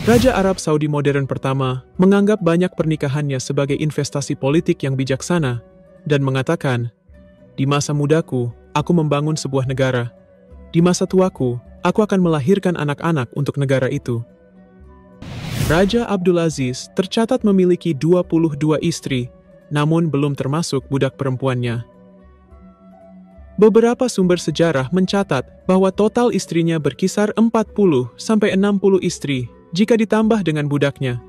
Raja Arab Saudi modern pertama menganggap banyak pernikahannya sebagai investasi politik yang bijaksana dan mengatakan, "Di masa mudaku, aku membangun sebuah negara. Di masa tuaku, aku akan melahirkan anak-anak untuk negara itu." Raja Abdulaziz tercatat memiliki 22 istri, namun belum termasuk budak perempuannya. Beberapa sumber sejarah mencatat bahwa total istrinya berkisar 40-60 istri jika ditambah dengan budaknya.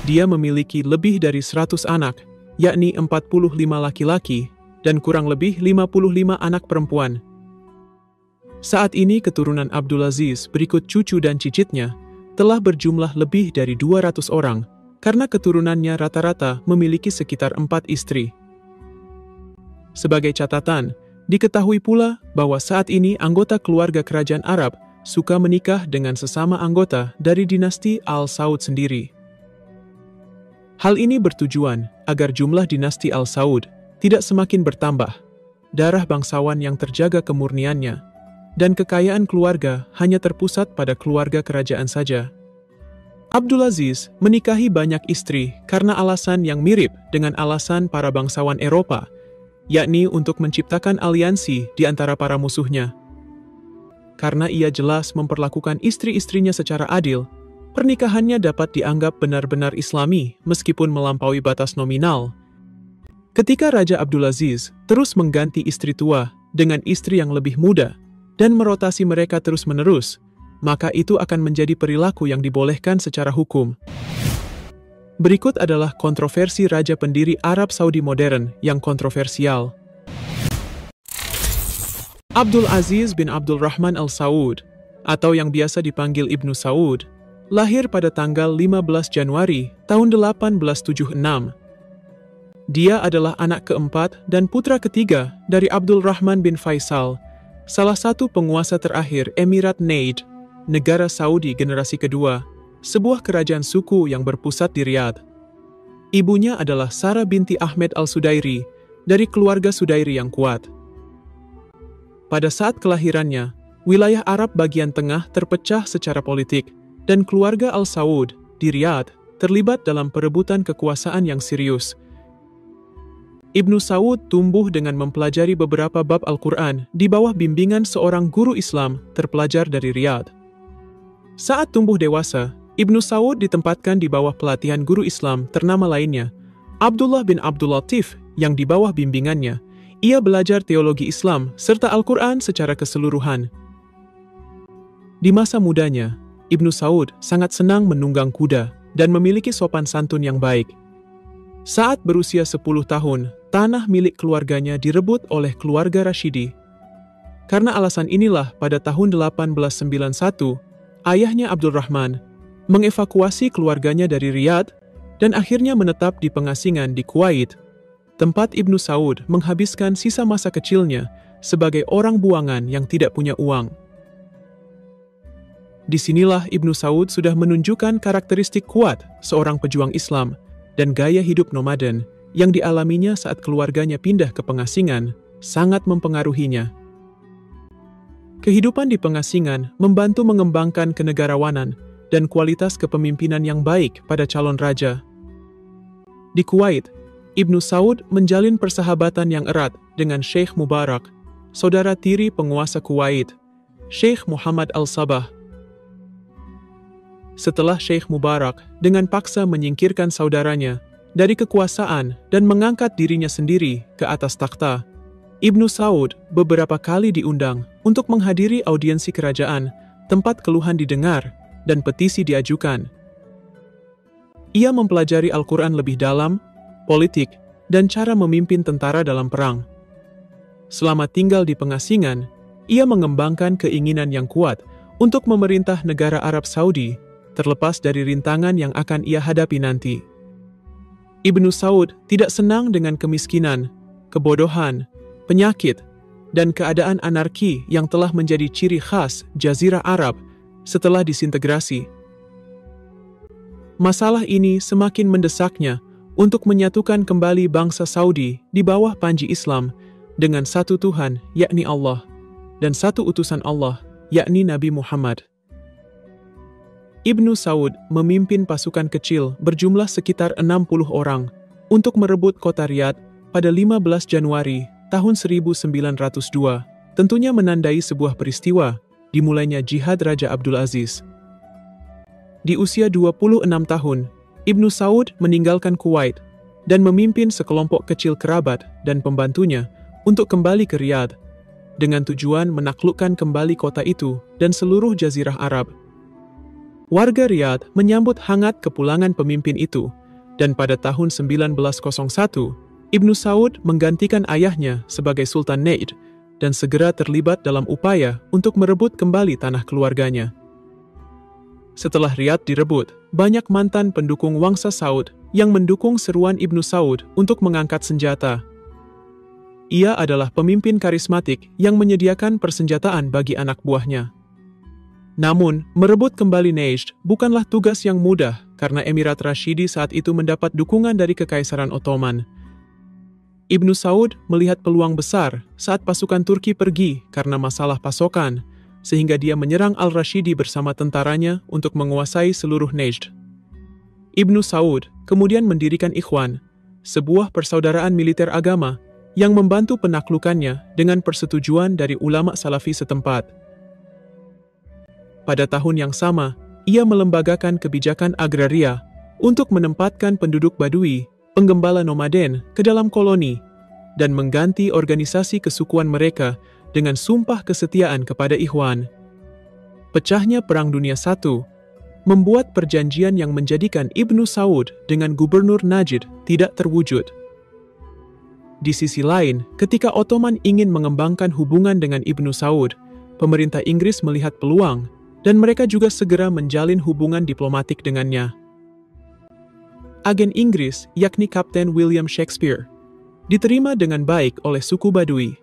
Dia memiliki lebih dari 100 anak, yakni 45 laki-laki dan kurang lebih 55 anak perempuan. Saat ini keturunan Abdulaziz berikut cucu dan cicitnya telah berjumlah lebih dari 200 orang karena keturunannya rata-rata memiliki sekitar 4 istri. Sebagai catatan, diketahui pula bahwa saat ini anggota keluarga kerajaan Arab suka menikah dengan sesama anggota dari dinasti Al Saud sendiri. Hal ini bertujuan agar jumlah dinasti Al Saud tidak semakin bertambah, darah bangsawan yang terjaga kemurniannya, dan kekayaan keluarga hanya terpusat pada keluarga kerajaan saja. Abdulaziz menikahi banyak istri karena alasan yang mirip dengan alasan para bangsawan Eropa, yakni untuk menciptakan aliansi di antara para musuhnya. Karena ia jelas memperlakukan istri-istrinya secara adil, pernikahannya dapat dianggap benar-benar Islami meskipun melampaui batas nominal. Ketika Raja Abdulaziz terus mengganti istri tua dengan istri yang lebih muda dan merotasi mereka terus-menerus, maka itu akan menjadi perilaku yang dibolehkan secara hukum. Berikut adalah kontroversi Raja pendiri Arab Saudi modern yang kontroversial. Abdul Aziz bin Abdul Rahman Al Saud, atau yang biasa dipanggil Ibnu Saud, lahir pada tanggal 15 Januari tahun 1876. Dia adalah anak keempat dan putra ketiga dari Abdul Rahman bin Faisal, salah satu penguasa terakhir Emirat Najd, negara Saudi generasi kedua, sebuah kerajaan suku yang berpusat di Riyadh. Ibunya adalah Sarah binti Ahmed al-Sudairi, dari keluarga Sudairi yang kuat. Pada saat kelahirannya, wilayah Arab bagian tengah terpecah secara politik, dan keluarga Al-Saud di Riyadh terlibat dalam perebutan kekuasaan yang serius. Ibnu Saud tumbuh dengan mempelajari beberapa bab Al-Quran di bawah bimbingan seorang guru Islam terpelajar dari Riyadh. Saat tumbuh dewasa, Ibnu Saud ditempatkan di bawah pelatihan guru Islam ternama lainnya, Abdullah bin Abdul Latif, yang di bawah bimbingannya, ia belajar teologi Islam serta Al-Quran secara keseluruhan. Di masa mudanya, Ibnu Saud sangat senang menunggang kuda dan memiliki sopan santun yang baik. Saat berusia 10 tahun, tanah milik keluarganya direbut oleh keluarga Rashidi. Karena alasan inilah pada tahun 1891, ayahnya Abdul Rahman mengevakuasi keluarganya dari Riyadh dan akhirnya menetap di pengasingan di Kuwait, tempat Ibnu Saud menghabiskan sisa masa kecilnya sebagai orang buangan yang tidak punya uang. Disinilah Ibnu Saud sudah menunjukkan karakteristik kuat seorang pejuang Islam dan gaya hidup nomaden yang dialaminya saat keluarganya pindah ke pengasingan sangat mempengaruhinya. Kehidupan di pengasingan membantu mengembangkan kenegarawanan dan kualitas kepemimpinan yang baik pada calon raja. Di Kuwait, Ibnu Saud menjalin persahabatan yang erat dengan Sheikh Mubarak, saudara tiri penguasa Kuwait, Sheikh Muhammad Al-Sabah. Setelah Sheikh Mubarak dengan paksa menyingkirkan saudaranya dari kekuasaan dan mengangkat dirinya sendiri ke atas takhta, Ibnu Saud beberapa kali diundang untuk menghadiri audiensi kerajaan, tempat keluhan didengar dan petisi diajukan. Ia mempelajari Al-Quran lebih dalam, politik, dan cara memimpin tentara dalam perang. Selama tinggal di pengasingan, ia mengembangkan keinginan yang kuat untuk memerintah negara Arab Saudi, terlepas dari rintangan yang akan ia hadapi nanti. Ibnu Saud tidak senang dengan kemiskinan, kebodohan, penyakit, dan keadaan anarki yang telah menjadi ciri khas Jazirah Arab setelah disintegrasi. Masalah ini semakin mendesaknya untuk menyatukan kembali bangsa Saudi di bawah panji Islam dengan satu Tuhan, yakni Allah, dan satu utusan Allah, yakni Nabi Muhammad. Ibnu Saud memimpin pasukan kecil berjumlah sekitar 60 orang untuk merebut kota Riyadh pada 15 Januari tahun 1902, tentunya menandai sebuah peristiwa, dimulainya jihad Raja Abdul Aziz. Di usia 26 tahun, Ibnu Saud meninggalkan Kuwait dan memimpin sekelompok kecil kerabat dan pembantunya untuk kembali ke Riyadh, dengan tujuan menaklukkan kembali kota itu dan seluruh Jazirah Arab. Warga Riyadh menyambut hangat kepulangan pemimpin itu, dan pada tahun 1901, Ibnu Saud menggantikan ayahnya sebagai Sultan Najd dan segera terlibat dalam upaya untuk merebut kembali tanah keluarganya. Setelah Riyadh direbut, banyak mantan pendukung Wangsa Saud yang mendukung seruan Ibnu Saud untuk mengangkat senjata. Ia adalah pemimpin karismatik yang menyediakan persenjataan bagi anak buahnya. Namun, merebut kembali Najd bukanlah tugas yang mudah karena Emirat Rashidi saat itu mendapat dukungan dari Kekaisaran Ottoman. Ibnu Saud melihat peluang besar saat pasukan Turki pergi karena masalah pasokan, sehingga dia menyerang Al-Rashidi bersama tentaranya untuk menguasai seluruh Najd. Ibnu Saud kemudian mendirikan Ikhwan, sebuah persaudaraan militer agama yang membantu penaklukannya dengan persetujuan dari ulama Salafi setempat. Pada tahun yang sama, ia melembagakan kebijakan agraria untuk menempatkan penduduk Badui, penggembala nomaden, ke dalam koloni, dan mengganti organisasi kesukuan mereka dengan sumpah kesetiaan kepada Ikhwan. Pecahnya Perang Dunia I membuat perjanjian yang menjadikan Ibnu Saud dengan Gubernur Najd tidak terwujud. Di sisi lain, ketika Ottoman ingin mengembangkan hubungan dengan Ibnu Saud, pemerintah Inggris melihat peluang, dan mereka juga segera menjalin hubungan diplomatik dengannya. Agen Inggris, yakni Kapten William Shakespeare, diterima dengan baik oleh suku Badui.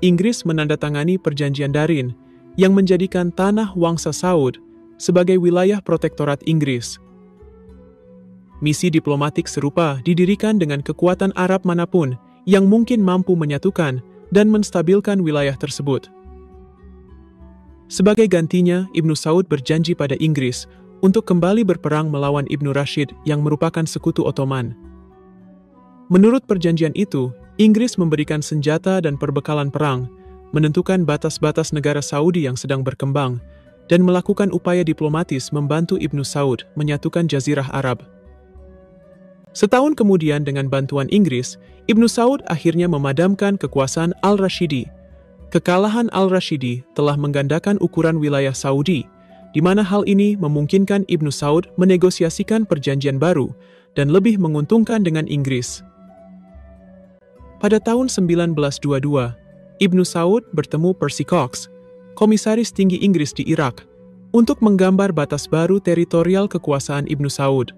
Inggris menandatangani perjanjian Darin yang menjadikan tanah Wangsa Saud sebagai wilayah protektorat Inggris. Misi diplomatik serupa didirikan dengan kekuatan Arab manapun yang mungkin mampu menyatukan dan menstabilkan wilayah tersebut. Sebagai gantinya, Ibnu Saud berjanji pada Inggris untuk kembali berperang melawan Ibnu Rashid yang merupakan sekutu Ottoman. Menurut perjanjian itu, Inggris memberikan senjata dan perbekalan perang, menentukan batas-batas negara Saudi yang sedang berkembang, dan melakukan upaya diplomatis membantu Ibnu Saud menyatukan Jazirah Arab. Setahun kemudian dengan bantuan Inggris, Ibnu Saud akhirnya memadamkan kekuasaan Al-Rashidi. Kekalahan Al-Rashidi telah menggandakan ukuran wilayah Saudi, di mana hal ini memungkinkan Ibnu Saud menegosiasikan perjanjian baru dan lebih menguntungkan dengan Inggris. Pada tahun 1922, Ibnu Saud bertemu Percy Cox, komisaris tinggi Inggris di Irak, untuk menggambar batas baru teritorial kekuasaan Ibnu Saud.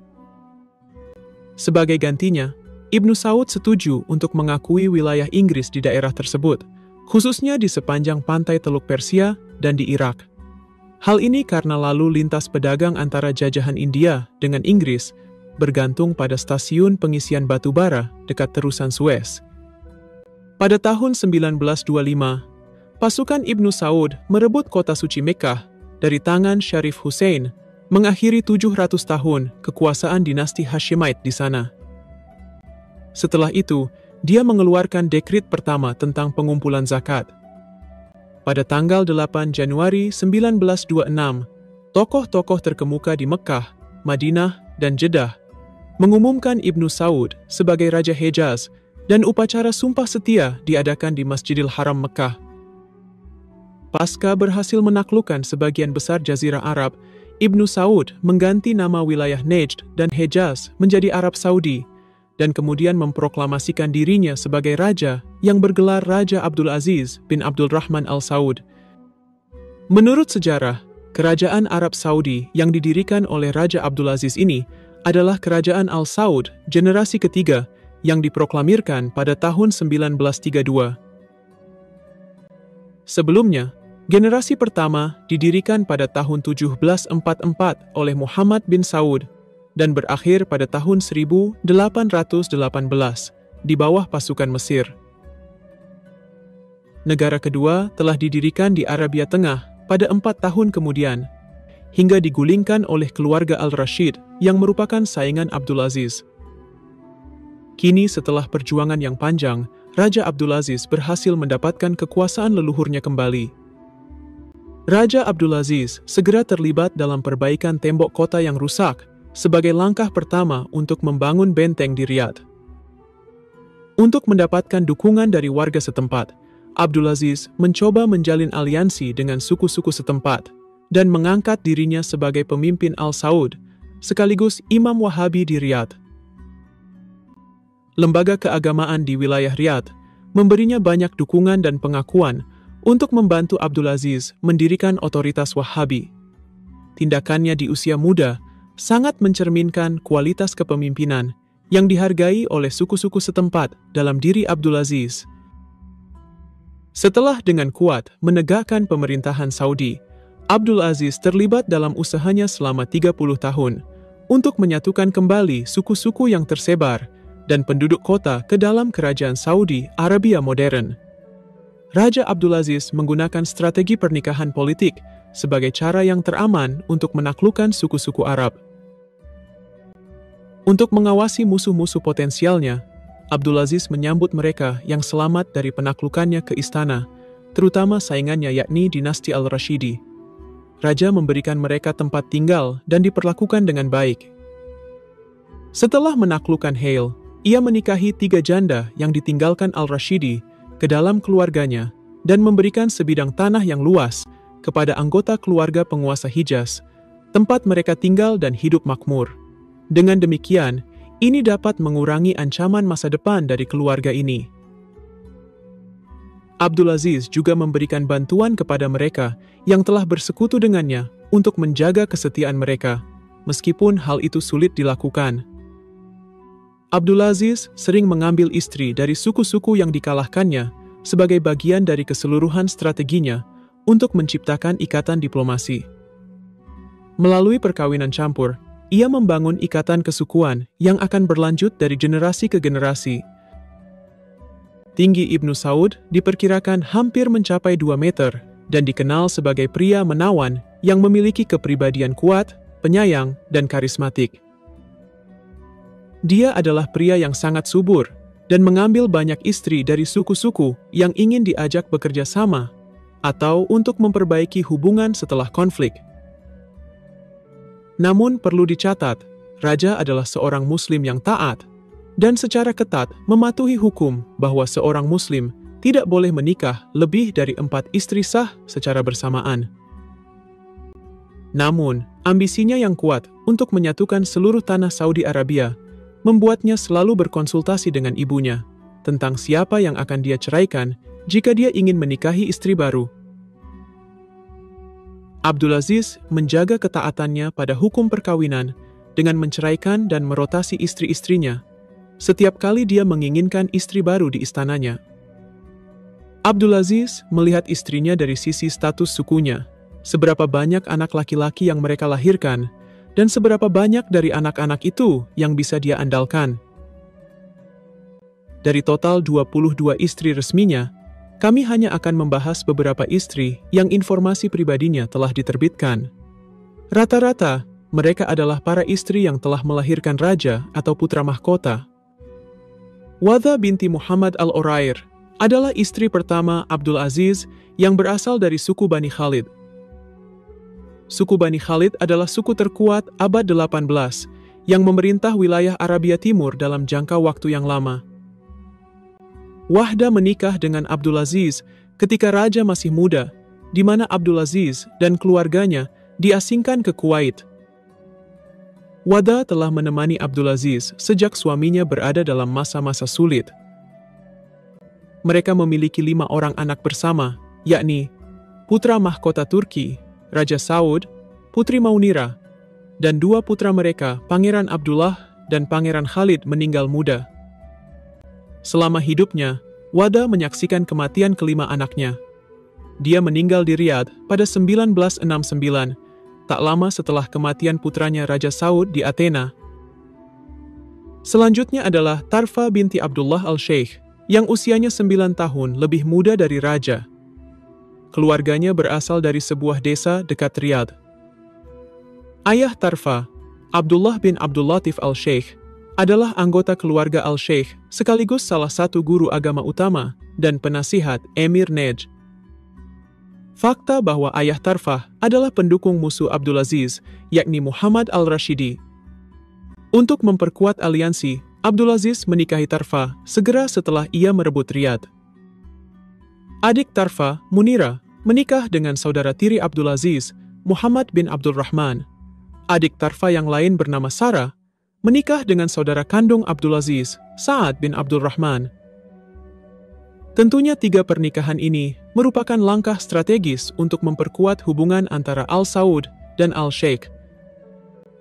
Sebagai gantinya, Ibnu Saud setuju untuk mengakui wilayah Inggris di daerah tersebut, khususnya di sepanjang pantai Teluk Persia dan di Irak. Hal ini karena lalu lintas pedagang antara jajahan India dengan Inggris bergantung pada stasiun pengisian batu bara dekat terusan Suez. Pada tahun 1925, pasukan Ibnu Saud merebut kota suci Mekkah dari tangan Syarif Hussein, mengakhiri 700 tahun kekuasaan dinasti Hashemite di sana. Setelah itu, dia mengeluarkan dekrit pertama tentang pengumpulan zakat. Pada tanggal 8 Januari 1926, tokoh-tokoh terkemuka di Mekkah, Madinah, dan Jeddah mengumumkan Ibnu Saud sebagai Raja Hejaz dan upacara sumpah setia diadakan di Masjidil Haram Mekkah. Pasca berhasil menaklukkan sebagian besar Jazirah Arab, Ibnu Saud mengganti nama wilayah Najd dan Hejaz menjadi Arab Saudi, dan kemudian memproklamasikan dirinya sebagai raja yang bergelar Raja Abdul Aziz bin Abdul Rahman Al-Saud. Menurut sejarah, kerajaan Arab Saudi yang didirikan oleh Raja Abdul Aziz ini adalah kerajaan Al-Saud generasi ketiga yang diproklamirkan pada tahun 1932. Sebelumnya, generasi pertama didirikan pada tahun 1744 oleh Muhammad bin Saud dan berakhir pada tahun 1818 di bawah pasukan Mesir. Negara kedua telah didirikan di Arabia Tengah pada 4 tahun kemudian. hingga digulingkan oleh keluarga Al-Rashid yang merupakan saingan Abdulaziz. Kini setelah perjuangan yang panjang, Raja Abdulaziz berhasil mendapatkan kekuasaan leluhurnya kembali. Raja Abdulaziz segera terlibat dalam perbaikan tembok kota yang rusak sebagai langkah pertama untuk membangun benteng di Riyadh. Untuk mendapatkan dukungan dari warga setempat, Abdulaziz mencoba menjalin aliansi dengan suku-suku setempat dan mengangkat dirinya sebagai pemimpin Al-Saud, sekaligus Imam Wahabi di Riyadh. Lembaga keagamaan di wilayah Riyadh memberinya banyak dukungan dan pengakuan untuk membantu Abdulaziz mendirikan otoritas Wahabi. Tindakannya di usia muda sangat mencerminkan kualitas kepemimpinan yang dihargai oleh suku-suku setempat dalam diri Abdulaziz. Setelah dengan kuat menegakkan pemerintahan Saudi, Abdulaziz terlibat dalam usahanya selama 30 tahun untuk menyatukan kembali suku-suku yang tersebar dan penduduk kota ke dalam kerajaan Saudi Arabia modern. Raja Abdulaziz menggunakan strategi pernikahan politik sebagai cara yang teraman untuk menaklukkan suku-suku Arab. Untuk mengawasi musuh-musuh potensialnya, Abdulaziz menyambut mereka yang selamat dari penaklukannya ke istana, terutama saingannya yakni dinasti Al-Rashidi. Raja memberikan mereka tempat tinggal dan diperlakukan dengan baik. Setelah menaklukkan Hale, ia menikahi 3 janda yang ditinggalkan Al-Rashidi ke dalam keluarganya dan memberikan sebidang tanah yang luas kepada anggota keluarga penguasa Hijaz, tempat mereka tinggal dan hidup makmur. Dengan demikian, ini dapat mengurangi ancaman masa depan dari keluarga ini. Abdulaziz juga memberikan bantuan kepada mereka yang telah bersekutu dengannya untuk menjaga kesetiaan mereka, meskipun hal itu sulit dilakukan. Abdulaziz sering mengambil istri dari suku-suku yang dikalahkannya sebagai bagian dari keseluruhan strateginya untuk menciptakan ikatan diplomasi. Melalui perkawinan campur, ia membangun ikatan kesukuan yang akan berlanjut dari generasi ke generasi. Tinggi Ibnu Saud diperkirakan hampir mencapai 2 meter dan dikenal sebagai pria menawan yang memiliki kepribadian kuat, penyayang, dan karismatik. Dia adalah pria yang sangat subur dan mengambil banyak istri dari suku-suku yang ingin diajak bekerja sama atau untuk memperbaiki hubungan setelah konflik. Namun perlu dicatat, Raja adalah seorang Muslim yang taat dan secara ketat mematuhi hukum bahwa seorang Muslim tidak boleh menikah lebih dari 4 istri sah secara bersamaan. Namun, ambisinya yang kuat untuk menyatukan seluruh tanah Saudi Arabia membuatnya selalu berkonsultasi dengan ibunya tentang siapa yang akan dia ceraikan jika dia ingin menikahi istri baru. Abdulaziz menjaga ketaatannya pada hukum perkawinan dengan menceraikan dan merotasi istri-istrinya setiap kali dia menginginkan istri baru di istananya. Abdulaziz melihat istrinya dari sisi status sukunya, seberapa banyak anak laki-laki yang mereka lahirkan, dan seberapa banyak dari anak-anak itu yang bisa dia andalkan. Dari total 22 istri resminya, kami hanya akan membahas beberapa istri yang informasi pribadinya telah diterbitkan. Rata-rata, mereka adalah para istri yang telah melahirkan raja atau putra mahkota. Wadha binti Muhammad Al-Orair adalah istri pertama Abdul Aziz yang berasal dari suku Bani Khalid. Suku Bani Khalid adalah suku terkuat abad 18 yang memerintah wilayah Arabia Timur dalam jangka waktu yang lama. Wahda menikah dengan Abdulaziz ketika raja masih muda, di mana Abdulaziz dan keluarganya diasingkan ke Kuwait. Wada telah menemani Abdulaziz sejak suaminya berada dalam masa-masa sulit. Mereka memiliki 5 orang anak bersama, yakni putra mahkota Turki, Raja Saud, Putri Maunira, dan 2 putra mereka, Pangeran Abdullah dan Pangeran Khalid meninggal muda. Selama hidupnya, Wada menyaksikan kematian kelima anaknya. Dia meninggal di Riyadh pada 1969, tak lama setelah kematian putranya Raja Saud di Athena. Selanjutnya adalah Tarfa binti Abdullah al-Sheikh, yang usianya 9 tahun lebih muda dari raja. Keluarganya berasal dari sebuah desa dekat Riyadh. Ayah Tarfa, Abdullah bin Abdul Latif al-Sheikh, adalah anggota keluarga al-Sheikh sekaligus salah satu guru agama utama dan penasihat Emir Najd. Fakta bahwa ayah Tarfah adalah pendukung musuh Abdulaziz, yakni Muhammad al-Rashidi. Untuk memperkuat aliansi, Abdulaziz menikahi Tarfah segera setelah ia merebut Riyadh. Adik Tarfah, Munira, menikah dengan saudara tiri Abdulaziz, Muhammad bin Abdul Rahman. Adik Tarfah yang lain bernama Sarah, menikah dengan saudara kandung Abdulaziz, Sa'ad bin Abdul Rahman. Tentunya tiga pernikahan ini merupakan langkah strategis untuk memperkuat hubungan antara Al-Saud dan Al-Sheikh.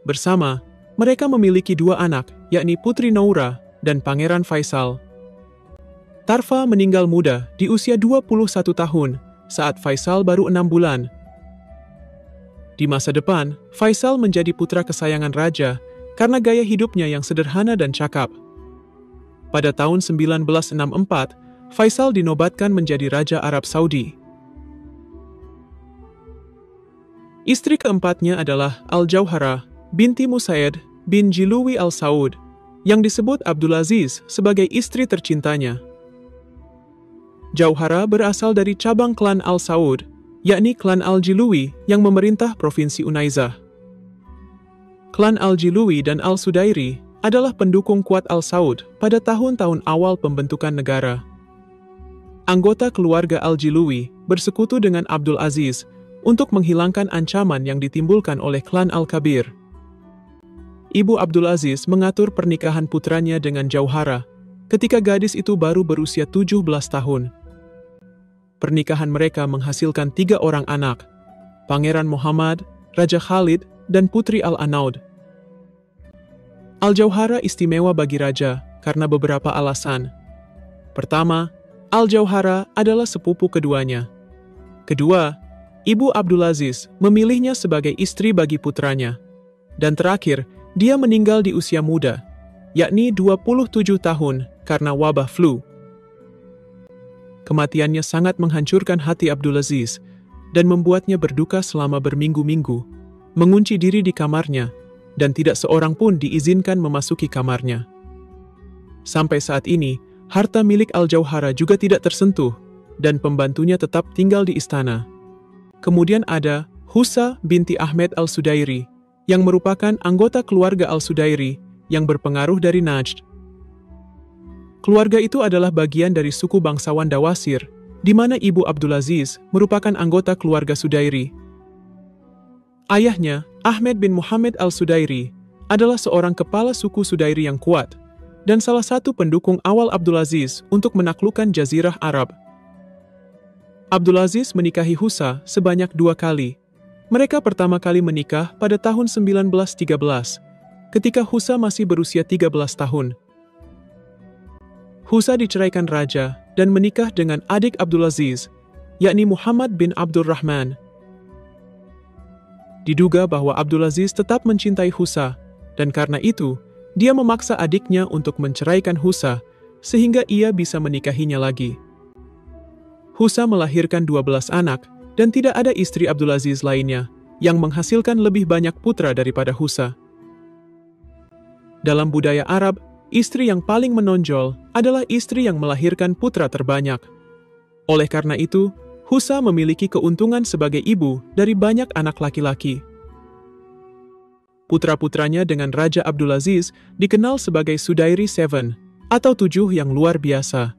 Bersama, mereka memiliki dua anak, yakni Putri Noura dan Pangeran Faisal. Tarfa meninggal muda di usia 21 tahun saat Faisal baru 6 bulan. Di masa depan, Faisal menjadi putra kesayangan raja karena gaya hidupnya yang sederhana dan cakap. Pada tahun 1964, Faisal dinobatkan menjadi Raja Arab Saudi. Istri keempatnya adalah Al-Jauhara binti Musaid bin Jiluwi Al-Saud, yang disebut Abdulaziz sebagai istri tercintanya. Jauhara berasal dari cabang klan Al-Saud, yakni klan Al-Jiluwi yang memerintah Provinsi Unaizah. Klan Al-Jiluwi dan Al-Sudairi adalah pendukung kuat Al-Saud pada tahun-tahun awal pembentukan negara. Anggota keluarga Al-Jiluwi bersekutu dengan Abdul Aziz untuk menghilangkan ancaman yang ditimbulkan oleh klan Al-Kabir. Ibu Abdul Aziz mengatur pernikahan putranya dengan Jauhara ketika gadis itu baru berusia 17 tahun. Pernikahan mereka menghasilkan 3 orang anak, Pangeran Muhammad, Raja Khalid, dan Putri Al-Anaud. Al-Jauhara istimewa bagi raja karena beberapa alasan. Pertama, Al-Jauhara adalah sepupu keduanya. Kedua, Ibu Abdulaziz memilihnya sebagai istri bagi putranya. Dan terakhir, dia meninggal di usia muda, yakni 27 tahun karena wabah flu. Kematiannya sangat menghancurkan hati Abdulaziz dan membuatnya berduka selama berminggu-minggu, mengunci diri di kamarnya, dan tidak seorang pun diizinkan memasuki kamarnya. Sampai saat ini, harta milik Al-Jauhara juga tidak tersentuh, dan pembantunya tetap tinggal di istana. Kemudian ada Husa binti Ahmed Al-Sudairi, yang merupakan anggota keluarga Al-Sudairi yang berpengaruh dari Najd. Keluarga itu adalah bagian dari suku bangsawan Dawasir, di mana ibu Abdulaziz merupakan anggota keluarga Sudairi. Ayahnya, Ahmed bin Muhammad Al-Sudairi, adalah seorang kepala suku Sudairi yang kuat, dan salah satu pendukung awal Abdulaziz untuk menaklukkan Jazirah Arab. Abdulaziz menikahi Husa sebanyak 2 kali. Mereka pertama kali menikah pada tahun 1913, ketika Husa masih berusia 13 tahun. Husa diceraikan raja dan menikah dengan adik Abdulaziz, yakni Muhammad bin Abdul Rahman. Diduga bahwa Abdulaziz tetap mencintai Husa, dan karena itu, dia memaksa adiknya untuk menceraikan Husa, sehingga ia bisa menikahinya lagi. Husa melahirkan 12 anak, dan tidak ada istri Abdulaziz lainnya, yang menghasilkan lebih banyak putra daripada Husa. Dalam budaya Arab, istri yang paling menonjol adalah istri yang melahirkan putra terbanyak. Oleh karena itu, Husa memiliki keuntungan sebagai ibu dari banyak anak laki-laki. Putra-putranya dengan Raja Abdulaziz dikenal sebagai Sudairi Seven, atau 7 yang luar biasa.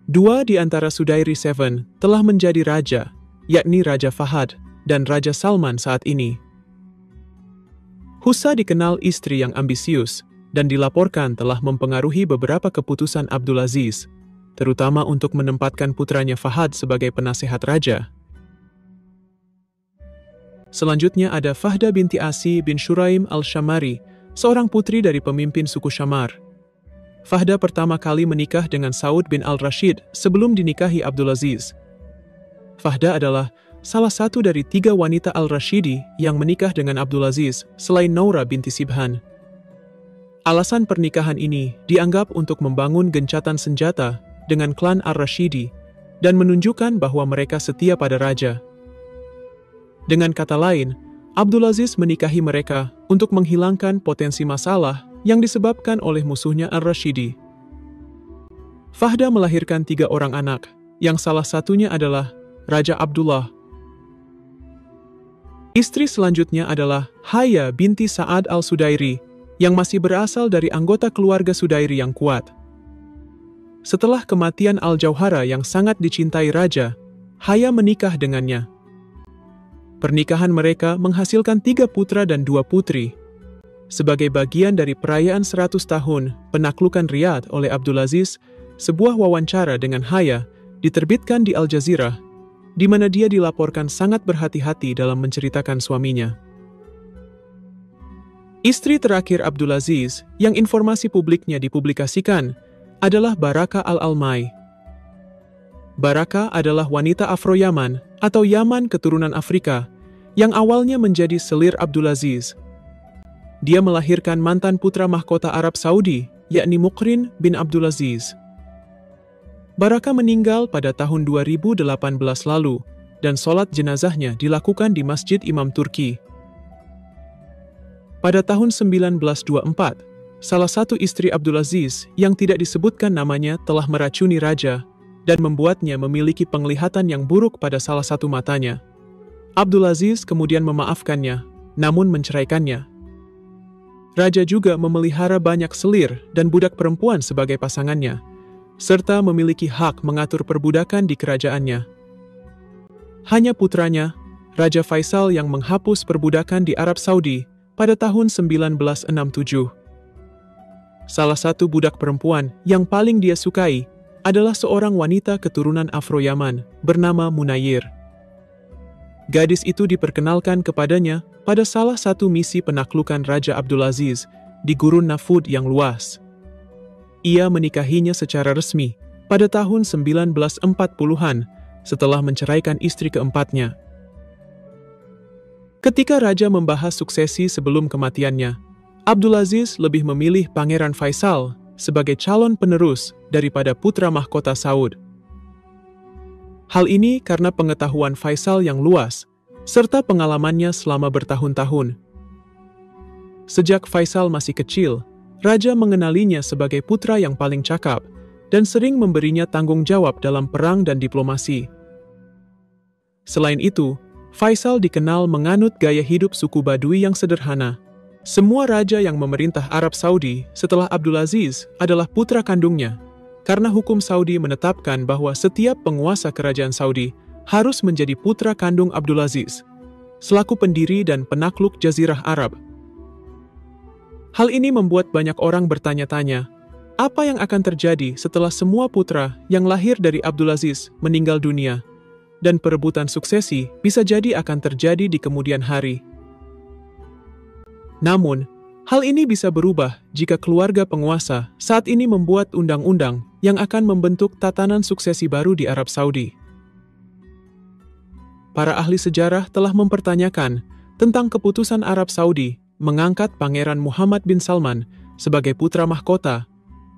2 di antara Sudairi Seven telah menjadi raja, yakni Raja Fahad dan Raja Salman saat ini. Husa dikenal istri yang ambisius dan dilaporkan telah mempengaruhi beberapa keputusan Abdulaziz, terutama untuk menempatkan putranya Fahad sebagai penasehat raja. Selanjutnya ada Fahda binti Asi bin Shuraim al-Shamari, seorang putri dari pemimpin suku Shamar. Fahda pertama kali menikah dengan Saud bin al-Rashid sebelum dinikahi Abdulaziz. Fahda adalah salah satu dari 3 wanita al-Rashidi yang menikah dengan Abdulaziz selain Noura binti Sibhan. Alasan pernikahan ini dianggap untuk membangun gencatan senjata dengan klan al-Rashidi dan menunjukkan bahwa mereka setia pada raja. Dengan kata lain, Abdulaziz menikahi mereka untuk menghilangkan potensi masalah yang disebabkan oleh musuhnya Ar-Rashidi. Fahda melahirkan 3 orang anak, yang salah satunya adalah Raja Abdullah. Istri selanjutnya adalah Haya binti Sa'ad al-Sudairi, yang masih berasal dari anggota keluarga Sudairi yang kuat. Setelah kematian Al-Jauhara yang sangat dicintai raja, Haya menikah dengannya. Pernikahan mereka menghasilkan 3 putra dan 2 putri. Sebagai bagian dari perayaan 100 tahun penaklukan Riyadh oleh Abdulaziz, sebuah wawancara dengan Haya diterbitkan di Al Jazeera, di mana dia dilaporkan sangat berhati-hati dalam menceritakan suaminya. Istri terakhir Abdulaziz yang informasi publiknya dipublikasikan adalah Baraka al-Almai. Baraka adalah wanita Afro-Yaman atau Yaman keturunan Afrika yang awalnya menjadi selir Abdulaziz. Dia melahirkan mantan putra mahkota Arab Saudi, yakni Muqrin bin Abdulaziz. Baraka meninggal pada tahun 2018 lalu, dan sholat jenazahnya dilakukan di Masjid Imam Turki. Pada tahun 1924, salah satu istri Abdulaziz yang tidak disebutkan namanya telah meracuni raja dan membuatnya memiliki penglihatan yang buruk pada salah satu matanya. Abdulaziz kemudian memaafkannya, namun menceraikannya. Raja juga memelihara banyak selir dan budak perempuan sebagai pasangannya, serta memiliki hak mengatur perbudakan di kerajaannya. Hanya putranya, Raja Faisal yang menghapus perbudakan di Arab Saudi pada tahun 1967. Salah satu budak perempuan yang paling dia sukai adalah seorang wanita keturunan Afro-Yaman bernama Munayir. Gadis itu diperkenalkan kepadanya pada salah satu misi penaklukan Raja Abdulaziz di Gurun Nafud yang luas. Ia menikahinya secara resmi pada tahun 1940-an setelah menceraikan istri keempatnya. Ketika Raja membahas suksesi sebelum kematiannya, Abdulaziz lebih memilih Pangeran Faisal sebagai calon penerus daripada putra mahkota Saud. Hal ini karena pengetahuan Faisal yang luas, serta pengalamannya selama bertahun-tahun. Sejak Faisal masih kecil, Raja mengenalinya sebagai putra yang paling cakap dan sering memberinya tanggung jawab dalam perang dan diplomasi. Selain itu, Faisal dikenal menganut gaya hidup suku Badui yang sederhana. Semua raja yang memerintah Arab Saudi setelah Abdulaziz adalah putra kandungnya, karena hukum Saudi menetapkan bahwa setiap penguasa kerajaan Saudi harus menjadi putra kandung Abdulaziz, selaku pendiri dan penakluk Jazirah Arab. Hal ini membuat banyak orang bertanya-tanya, apa yang akan terjadi setelah semua putra yang lahir dari Abdulaziz meninggal dunia, dan perebutan suksesi bisa jadi akan terjadi di kemudian hari. Namun, hal ini bisa berubah jika keluarga penguasa saat ini membuat undang-undang yang akan membentuk tatanan suksesi baru di Arab Saudi. Para ahli sejarah telah mempertanyakan tentang keputusan Arab Saudi mengangkat Pangeran Muhammad bin Salman sebagai putra mahkota,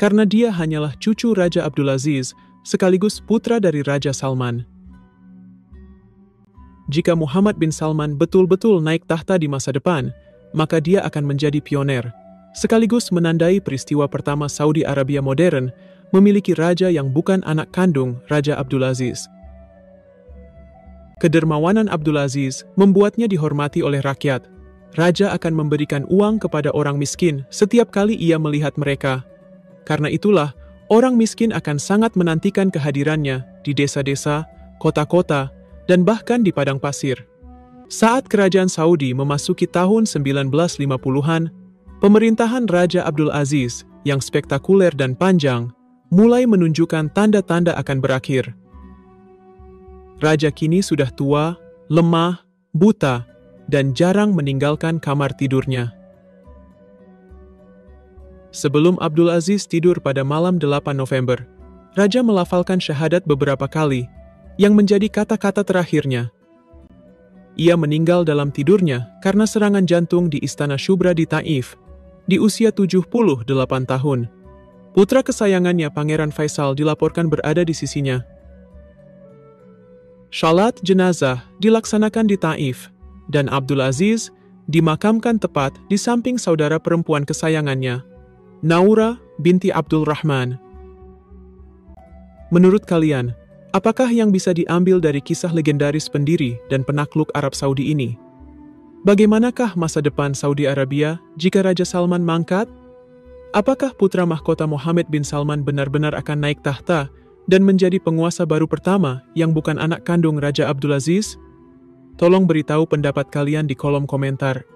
karena dia hanyalah cucu Raja Abdulaziz sekaligus putra dari Raja Salman. Jika Muhammad bin Salman betul-betul naik tahta di masa depan, maka dia akan menjadi pioner, sekaligus menandai peristiwa pertama Saudi Arabia modern memiliki raja yang bukan anak kandung Raja Abdulaziz. Kedermawanan Abdulaziz membuatnya dihormati oleh rakyat. Raja akan memberikan uang kepada orang miskin setiap kali ia melihat mereka. Karena itulah, orang miskin akan sangat menantikan kehadirannya di desa-desa, kota-kota, dan bahkan di padang pasir. Saat kerajaan Saudi memasuki tahun 1950-an, pemerintahan Raja Abdul Aziz yang spektakuler dan panjang mulai menunjukkan tanda-tanda akan berakhir. Raja kini sudah tua, lemah, buta, dan jarang meninggalkan kamar tidurnya. Sebelum Abdul Aziz tidur pada malam 8 November, Raja melafalkan syahadat beberapa kali, yang menjadi kata-kata terakhirnya. Ia meninggal dalam tidurnya karena serangan jantung di Istana Syubra di Taif, di usia 78 tahun. Putra kesayangannya Pangeran Faisal dilaporkan berada di sisinya. Shalat jenazah dilaksanakan di Taif, dan Abdul Aziz dimakamkan tepat di samping saudara perempuan kesayangannya, Naura binti Abdul Rahman. Menurut kalian, apakah yang bisa diambil dari kisah legendaris pendiri dan penakluk Arab Saudi ini? Bagaimanakah masa depan Saudi Arabia jika Raja Salman mangkat? Apakah putra mahkota Mohammed bin Salman benar-benar akan naik tahta dan menjadi penguasa baru pertama yang bukan anak kandung Raja Abdul Aziz? Tolong beritahu pendapat kalian di kolom komentar.